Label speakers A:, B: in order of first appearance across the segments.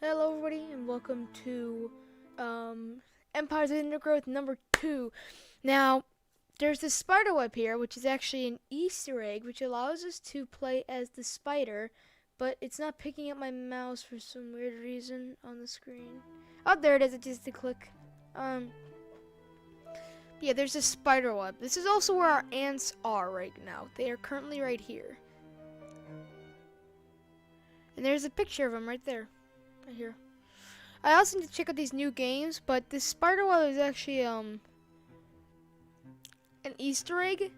A: Hello everybody and welcome to Empires of Undergrowth number 2. Now, there's this spider web here, which is actually an Easter egg, which allows us to play as the spider, but it's not picking up my mouse for some weird reason on the screen. Oh, there it is, it just a click. Yeah, there's a spider web. This is also where our ants are right now. They are currently right here. And there's a picture of them right there. Right here. I also need to check out these new games, but this spider web is actually an Easter egg,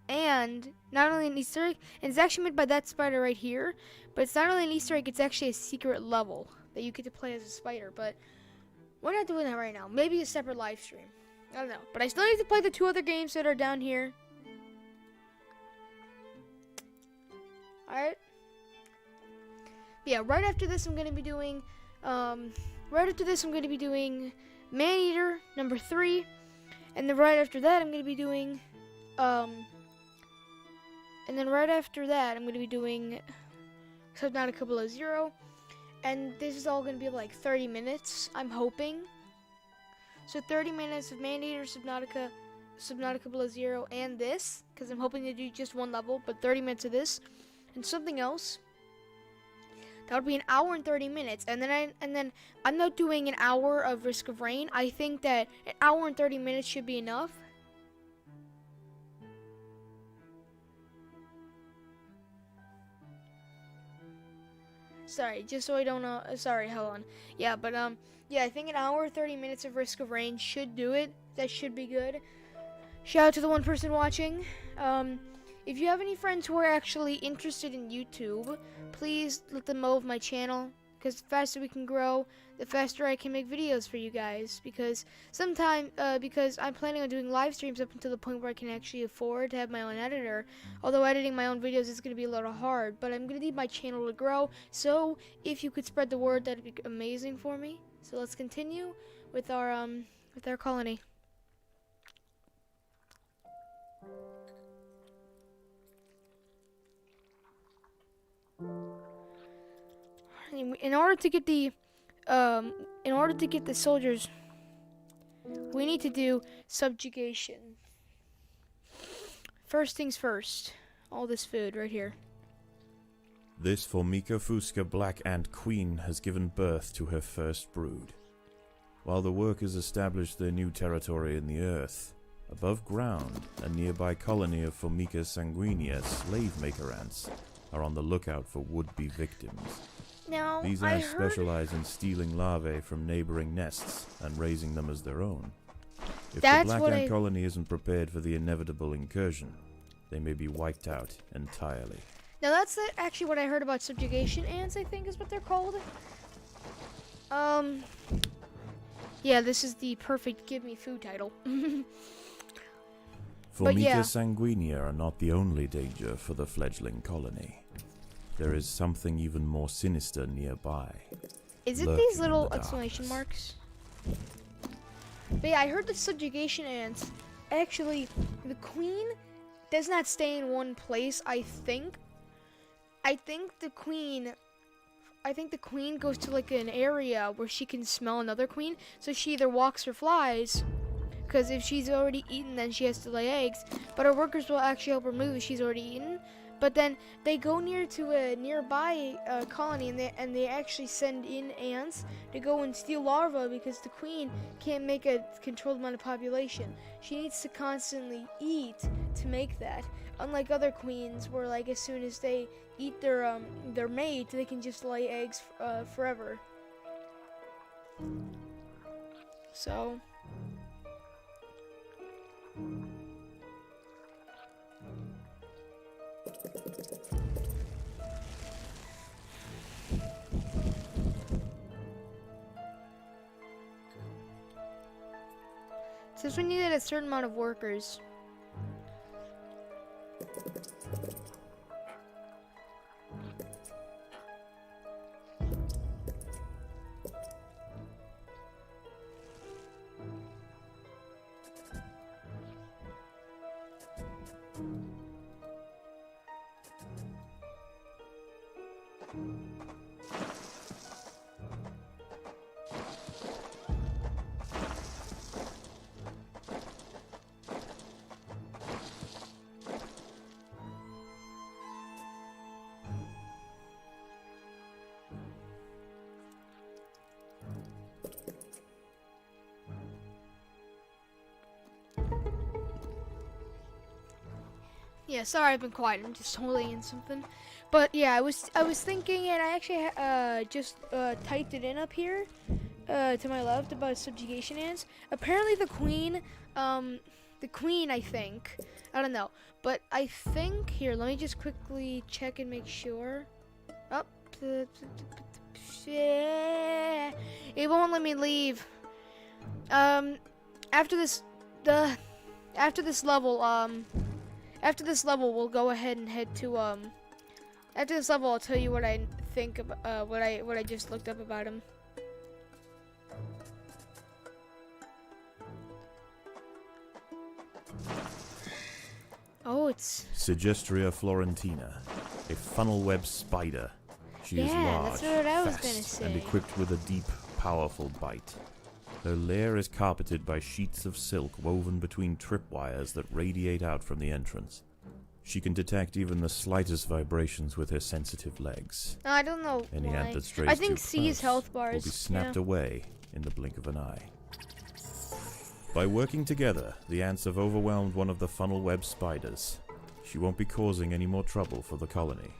A: and not only an Easter egg, and it's actually made by that spider right here. But it's not only an Easter egg; it's actually a secret level that you get to play as a spider. But we're not doing that right now. Maybe a separate live stream. I don't know. But I still need to play the two other games that are down here. All right. Yeah. Right after this, I'm gonna be doing. Man-Eater number 3, and then right after that I'm gonna be doing Subnautica Below Zero, and this is all gonna be like 30 minutes, I'm hoping. So 30 minutes of Man-Eater, Subnautica Below Zero, and this, because I'm hoping to do just one level, but 30 minutes of this, and something else. That would be an hour and 30 minutes, and then I'm not doing an hour of Risk of Rain. I think that an hour and 30 minutes should be enough. Sorry, just so I don't know. Sorry, hold on. Yeah, but yeah, I think an hour 30 minutes of Risk of Rain should do it. That should be good. Shout out to the one person watching. If you have any friends who are actually interested in YouTube, please let them know of my channel, because the faster we can grow, the faster I can make videos for you guys. Because because I'm planning on doing live streams up until the point where I can actually afford to have my own editor. Although editing my own videos is going to be a little hard, but I'm going to need my channel to grow. So if you could spread the word, that'd be amazing for me. So let's continue with our colony. In order to get the soldiers, we need to do subjugation. First things first. All this food right here.
B: This Formica fusca black ant queen has given birth to her first brood. While the workers establish their new territory in the earth, above ground, a nearby colony of Formica sanguinea slave maker ants are on the lookout for would-be victims.
A: Now,
B: These ants specialize in stealing larvae from neighboring nests and raising them as their own. If the black ant colony isn't prepared for the inevitable incursion, they may be wiped out entirely.
A: Now that's actually what I heard about subjugation ants, I think is what they're called. Yeah, this is the perfect give me food title.
B: Formica sanguinea are not the only danger for the fledgling colony. There is something even more sinister nearby.
A: Is it these little exclamation marks? But yeah, I heard the subjugation ants. Actually, the queen does not stay in one place, I think. I think the queen goes to like an area where she can smell another queen. So she either walks or flies. Because if she's already eaten, then she has to lay eggs. But her workers will actually help her move if she's already eaten. But then they go near to a nearby colony, and they actually send in ants to go and steal larvae, because the queen can't make a controlled amount of population. She needs to constantly eat to make that. Unlike other queens, where like as soon as they eat their mate, they can just lay eggs forever. So. Since we needed a certain amount of workers. Yeah, sorry I've been quiet. I'm just totally in something. But yeah, I was thinking, and I actually just typed it in up here to my left about subjugation ants. Apparently the queen, I think, I don't know, but I think here. Let me just quickly check and make sure. Oh, it won't let me leave. After this, after this level, we'll go ahead and head to After this level, I'll tell you what I think about what I just looked up about him. Oh, it's
B: Sigestria florentina, a funnel web spider. She is large,
A: that's what I was
B: fast,
A: gonna say.
B: and equipped with a deep, powerful bite. Her lair is carpeted by sheets of silk woven between tripwires that radiate out from the entrance. She can detect even the slightest vibrations with her sensitive legs.
A: I don't know
B: Any
A: why.
B: ant that strays
A: I think
B: too
A: C's
B: close
A: health bars
B: will be snapped
A: yeah.
B: away in the blink of an eye. By working together, the ants have overwhelmed one of the funnel web spiders. She won't be causing any more trouble for the colony.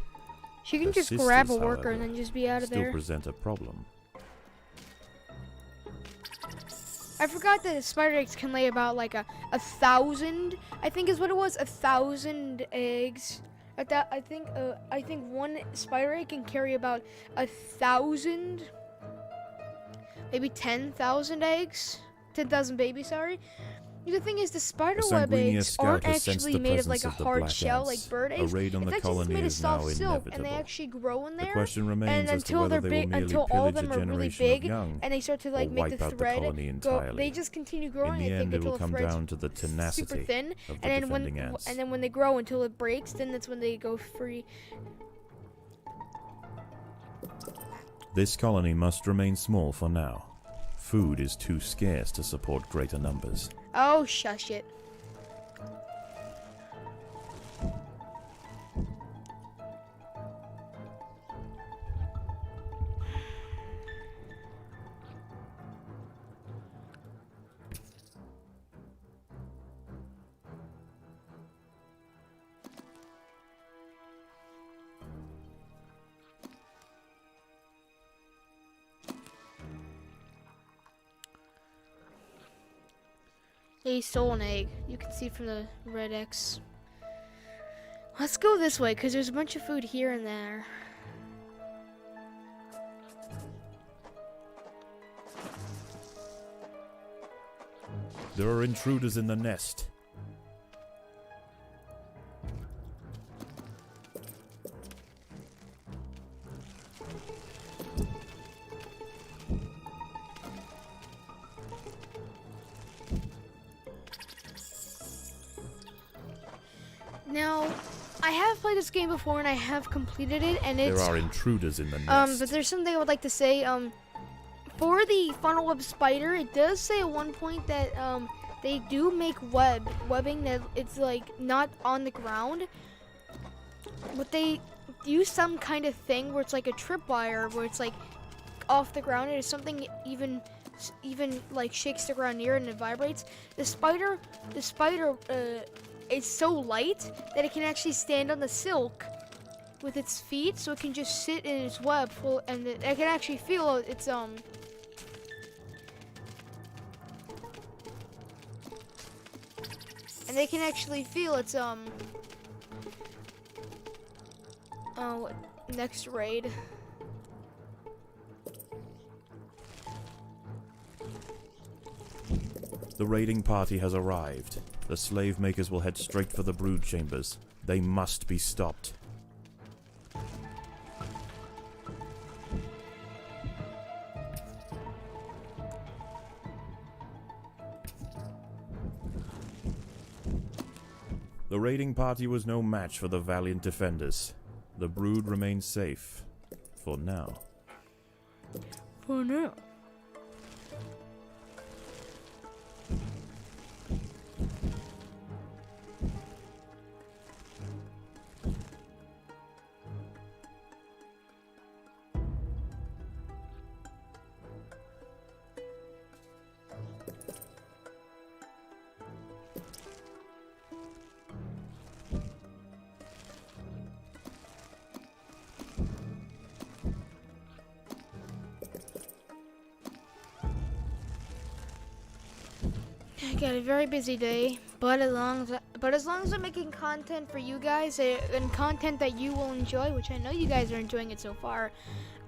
A: She can
B: Her
A: just
B: sisters,
A: grab a worker
B: however,
A: and then just be out of
B: still
A: there.
B: present a problem.
A: I forgot that spider eggs can lay about like a 1,000. I think is what it was. 1,000 eggs. At that, I think one spider egg can carry about 1,000, maybe 10,000 eggs. 10,000 babies. Sorry. The thing is, the spider web eggs aren't actually made of like a hard shell like bird eggs.
B: A raid on the colony
A: made of
B: is now
A: soft silk, and they
B: inevitable.
A: actually grow in there.
B: The question remains
A: And
B: as to
A: until
B: whether
A: they're
B: they will
A: big,
B: merely
A: until all of
B: pillage
A: them
B: a
A: are really
B: generation of
A: big,
B: young,
A: and they start to like
B: or
A: make
B: wipe
A: the
B: out the
A: thread
B: colony
A: go.
B: entirely.
A: They just continue
B: In
A: growing.
B: the
A: I think
B: end, it
A: until
B: will
A: the
B: come
A: thread's
B: down to the tenacity
A: super thin,
B: of the
A: and then
B: defending ants.
A: when they grow until it breaks, then that's when they go free.
B: This colony must remain small for now. Food is too scarce to support greater numbers.
A: Oh, shush it. He stole an egg. You can see from the red X. Let's go this way, because there's a bunch of food here and there.
B: There are intruders in the nest.
A: Now, I have played this game before and I have completed it, and it's
B: There are intruders in the nest.
A: but there's something I would like to say. For the funnel web spider, it does say at one point that they do make webbing that it's like not on the ground, but they use some kind of thing where it's like a tripwire where it's like off the ground and it's something even like shakes the ground near it and it vibrates. The spider is so light that it can actually stand on the silk with its feet, so it can just sit in its web full, and it can actually feel its and they can actually feel its next raid.
B: The raiding party has arrived. The slave makers will head straight for the brood chambers. They must be stopped. The raiding party was no match for the valiant defenders. The brood remains safe. For now.
A: For now. I got a very busy day, but as long as I'm making content for you guys and content that you will enjoy, which I know you guys are enjoying it so far,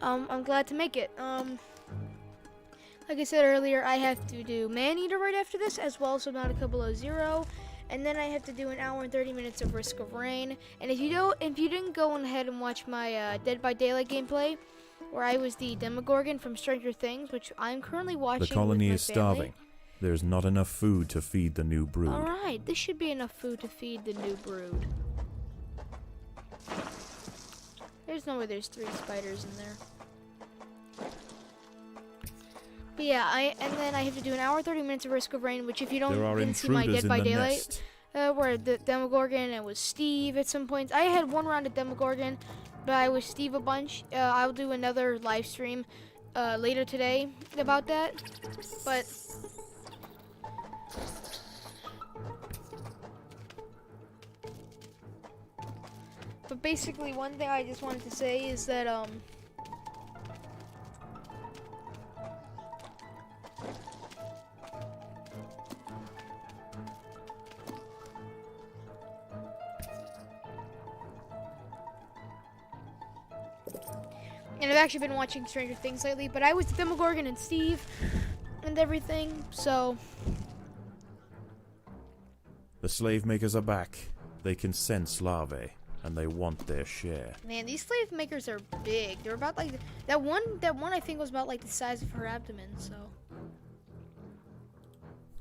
A: I'm glad to make it. Like I said earlier, I have to do Maneater right after this, as well as Subnautica Below Zero, and then I have to do an hour and 30 minutes of Risk of Rain. And if you didn't go ahead and watch my Dead by Daylight gameplay, where I was the Demogorgon from Stranger Things, which I'm currently watching.
B: The colony
A: with
B: is
A: my family.
B: starving. There's not enough food to feed the new brood.
A: Alright, this should be enough food to feed the new brood. There's no way there's 3 spiders in there. But yeah, and then I have to do an hour 30 minutes of Risk of Rain, which if you didn't see my Dead by Daylight, where the Demogorgon and was Steve at some points. I had one round of Demogorgon, but I was Steve a bunch. I'll do another live stream later today about that. But basically, one thing I just wanted to say is that and I've actually been watching Stranger Things lately, but I was Demogorgon and Steve and everything, so.
B: The slave makers are back. They can sense larvae, and they want their share.
A: Man, these slave makers are big. They're about like that one I think was about like the size of her abdomen, so.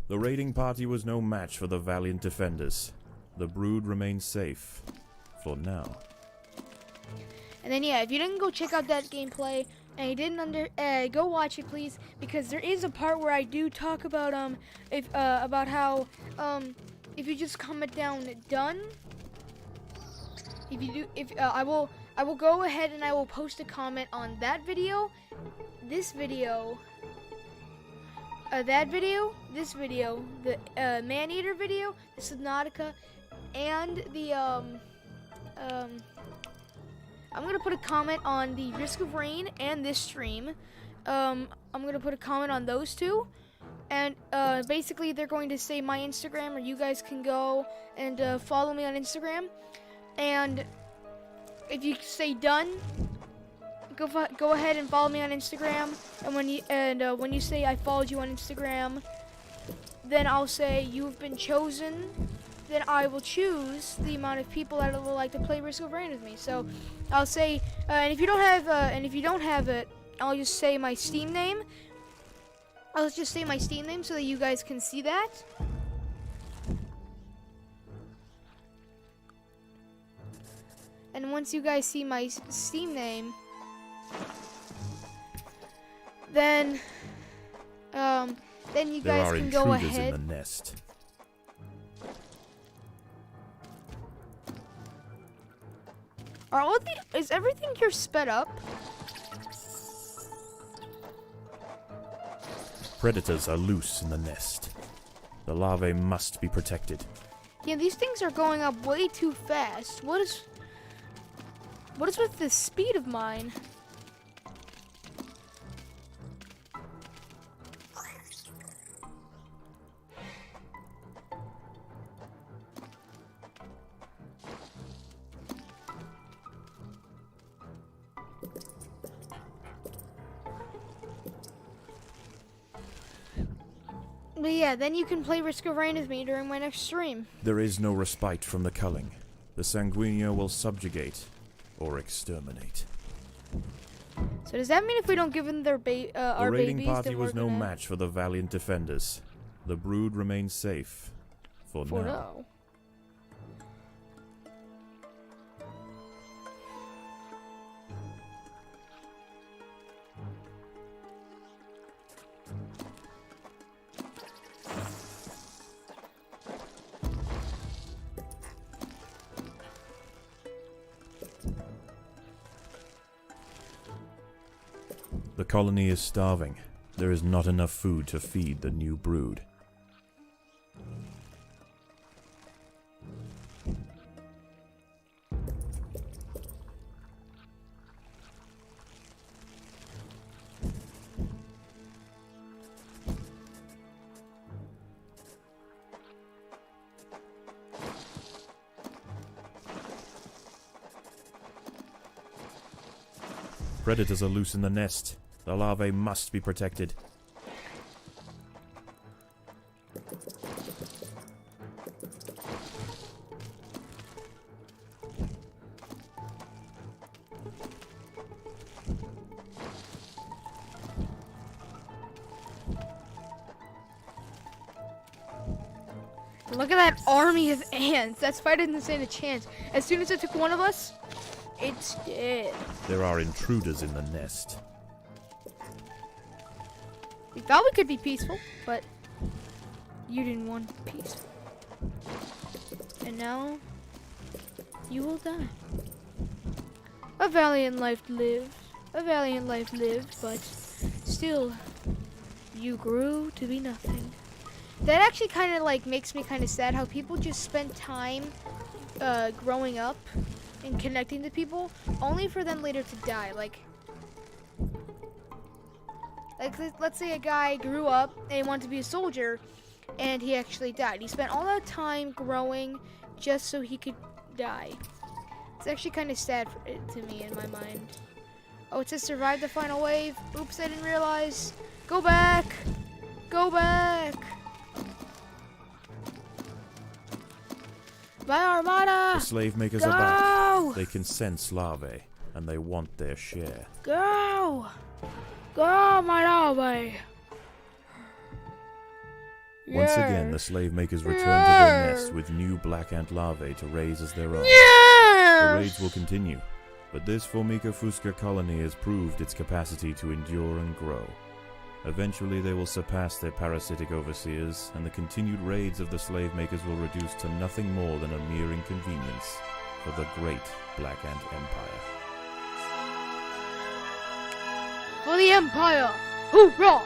B: The raiding party was no match for the valiant defenders. The brood remains safe. For now.
A: And then yeah, if you didn't go check out that gameplay and you didn't go watch it, please, because there is a part where I do talk about about how if you just comment down done, I will go ahead and I will post a comment on that video, this video, that video, this video, the Maneater video, the Subnautica, and the I'm gonna put a comment on the Risk of Rain and this stream. I'm gonna put a comment on those two, and basically they're going to say my Instagram, or you guys can go and follow me on Instagram. And if you say done, go ahead and follow me on Instagram. And when you say I followed you on Instagram, then I'll say you've been chosen. Then I will choose the amount of people that will like to play Risk of Rain with me. So I'll say, and if you don't have it, I'll just say my Steam name. I'll just say my Steam name so that you guys can see that. And once you guys see my Steam name, then you guys can go ahead.
B: There are intruders in the nest.
A: Is everything here sped up?
B: Predators are loose in the nest. The larvae must be protected.
A: Yeah, these things are going up way too fast. What is with this speed of mine? But yeah, then you can play Risk of Rain with me during my next stream.
B: There is no respite from the culling. The Sanguinio will subjugate or exterminate.
A: So does that mean if we don't give them their our babies,
B: the raiding party
A: then
B: was no
A: gonna...
B: match for the valiant defenders. The brood remains safe. For now. The colony is starving. There is not enough food to feed the new brood. Predators are loose in the nest. The larvae must be protected.
A: Look at that army of ants. That spider didn't stand a chance. As soon as it took one of us, it's dead.
B: There are intruders in the nest.
A: We thought we could be peaceful, but you didn't want peaceful. And now you will die. A valiant life lived. A valiant life lived, but still, you grew to be nothing. That actually kind of like makes me kind of sad how people just spend time growing up and connecting to people only for them later to die. Like let's say a guy grew up and he wanted to be a soldier and he actually died. He spent all that time growing just so he could die. It's actually kind of sad to me in my mind. Oh, it says survive the final wave. Oops, I didn't realize. Go back. Go back. My armada!
B: The slave makers
A: Go!
B: are back. They can sense larvae, and they want their share.
A: Go! Go, my larvae!
B: Once again, the slave makers return to their nest with new black ant larvae to raise as their own. The raids will continue, but this Formica fusca colony has proved its capacity to endure and grow. Eventually they will surpass their parasitic overseers, and the continued raids of the slave makers will reduce to nothing more than a mere inconvenience for the great Black Ant Empire.
A: For the Empire! Hoorah!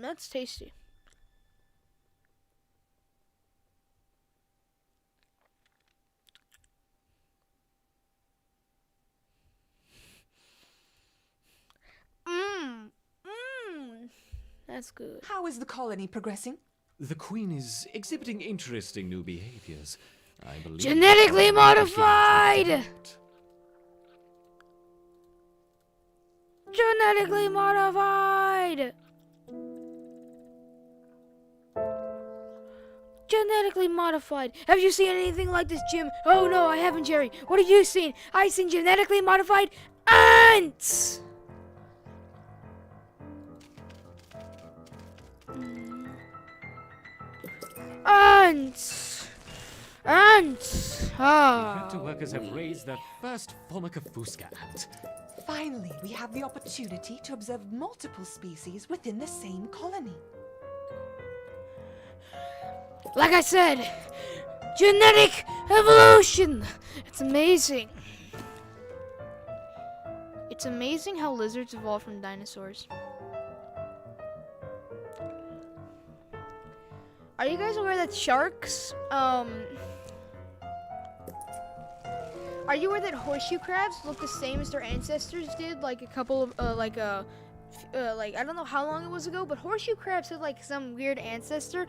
A: That's tasty. That's good.
C: How is the colony progressing?
D: The Queen is exhibiting interesting new behaviors. I believe
A: Genetically modified! Genetically modified! Genetically modified. Have you seen anything like this, Jim? Oh no, I haven't, Jerry. What have you seen? I've seen genetically modified ants! Ants! Ants! Ah.
D: The workers have raised their first Formica fusca ant.
C: Finally, we have the opportunity to observe multiple species within the same colony.
A: Like I said, genetic evolution! It's amazing. It's amazing how lizards evolved from dinosaurs. Are you guys aware that sharks, are you aware that horseshoe crabs look the same as their ancestors did, like a couple of, like I don't know how long it was ago, but horseshoe crabs had like some weird ancestor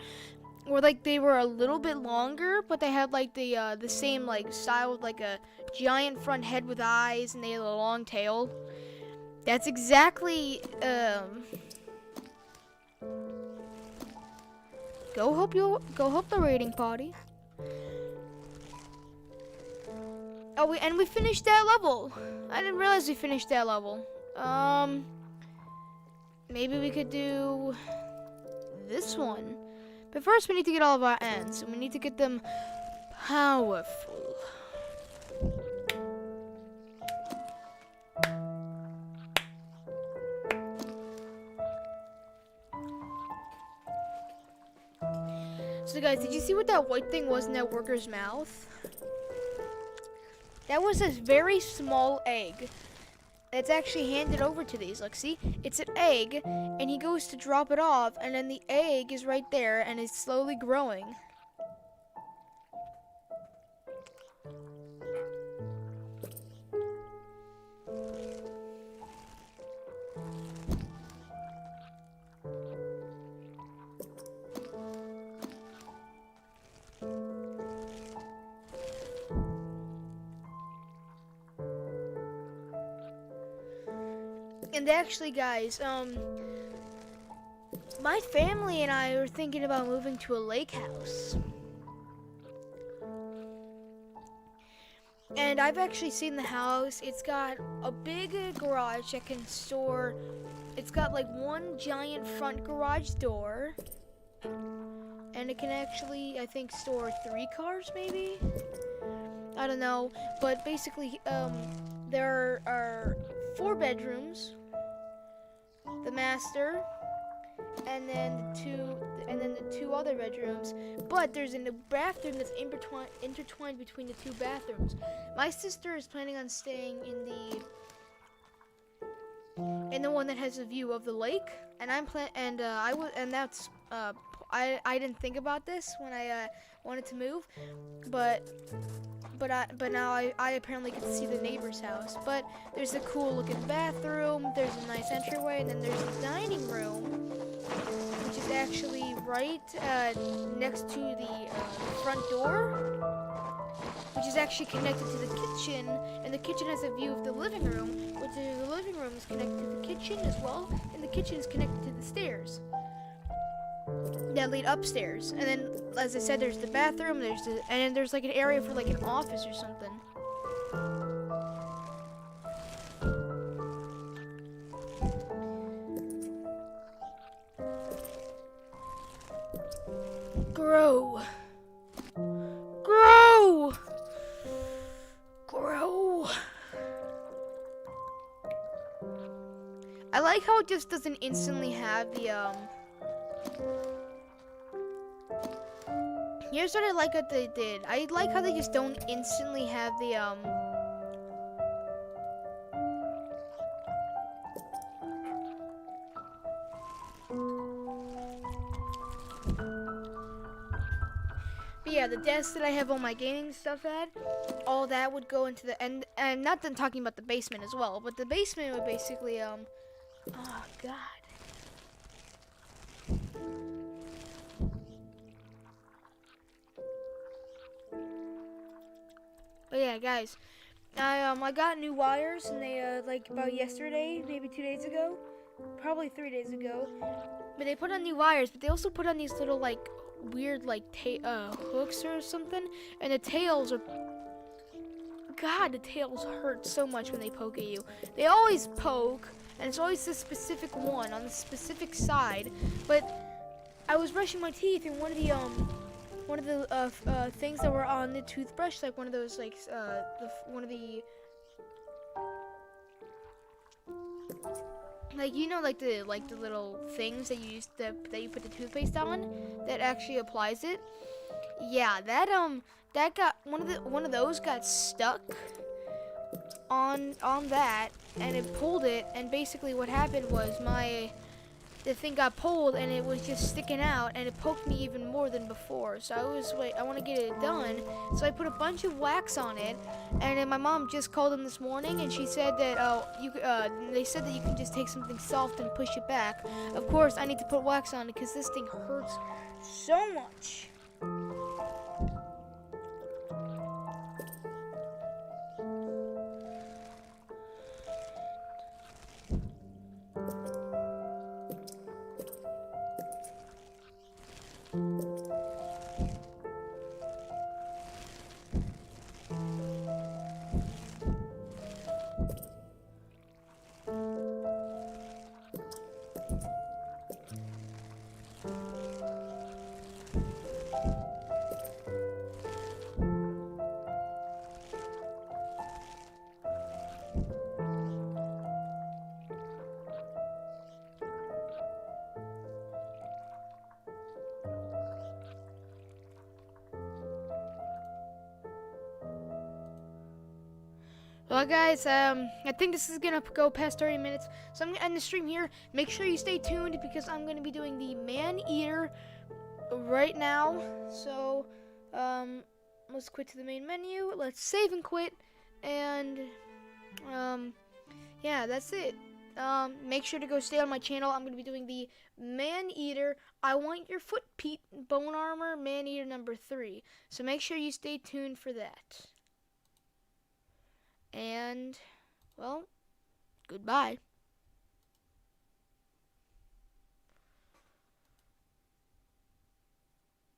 A: where like they were a little bit longer, but they had like the same like style with like a giant front head with eyes, and they had a long tail. That's exactly, go help the raiding party. Oh, we finished that level. I didn't realize we finished that level. Maybe we could do this one. But first we need to get all of our ants, and we need to get them powerful. So guys, did you see what that white thing was in that worker's mouth? That was a very small egg. It's actually handed over to these. Look, see? It's an egg, and he goes to drop it off, and then the egg is right there, and it's slowly growing. And actually, guys, my family and I were thinking about moving to a lake house. And I've actually seen the house. It's got a big garage that can store, it's got like one giant front garage door. And it can actually, I think, store 3 cars maybe? I don't know. But basically, there are 4 bedrooms. The master, and then the 2 other bedrooms. But there's a bathroom that's intertwined between the 2 bathrooms. My sister is planning on staying in the one that has a view of the lake, and I didn't think about this when I wanted to move, but now I apparently can see the neighbor's house. But there's a cool looking bathroom, there's a nice entryway, and then there's the dining room, which is actually right next to the front door, which is actually connected to the kitchen, and the kitchen has a view of the living room, which the living room is connected to the kitchen as well, and the kitchen is connected to the stairs that lead upstairs. And then, as I said, there's the bathroom, and then there's like an area for like an office or something. Grow. Grow. Grow. I like how it just doesn't instantly have the Here's what I like what they did. I like how they just don't instantly have the But yeah, the desk that I have all my gaming stuff at, all that would go into the and not then talking about the basement as well, but the basement would basically oh god. But yeah, guys, I got new wires, and they like about yesterday, maybe 2 days ago, probably 3 days ago. But they put on new wires, but they also put on these little like weird like hooks or something, and the tails are. God, the tails hurt so much when they poke at you. They always poke, and it's always the specific one on the specific side. But I was brushing my teeth, and one of the things that were on the toothbrush, like one of those like like like the little things that you use that you put the toothpaste on that actually applies it. Yeah, that got one of those got stuck on that, and it pulled it, and basically what happened was the thing got pulled, and it was just sticking out, and it poked me even more than before. So I want to get it done. So I put a bunch of wax on it, and then my mom just called in this morning, and she said that they said that you can just take something soft and push it back. Of course, I need to put wax on it because this thing hurts so much. Well, guys, I think this is gonna go past 30 minutes, so I'm gonna end the stream here. Make sure you stay tuned because I'm gonna be doing the man-eater right now. So, let's quit to the main menu. Let's save and quit, and yeah, that's it. Make sure to go stay on my channel. I'm gonna be doing the man-eater. I want your foot, Pete, bone armor, man-eater number 3. So make sure you stay tuned for that. And, well, goodbye.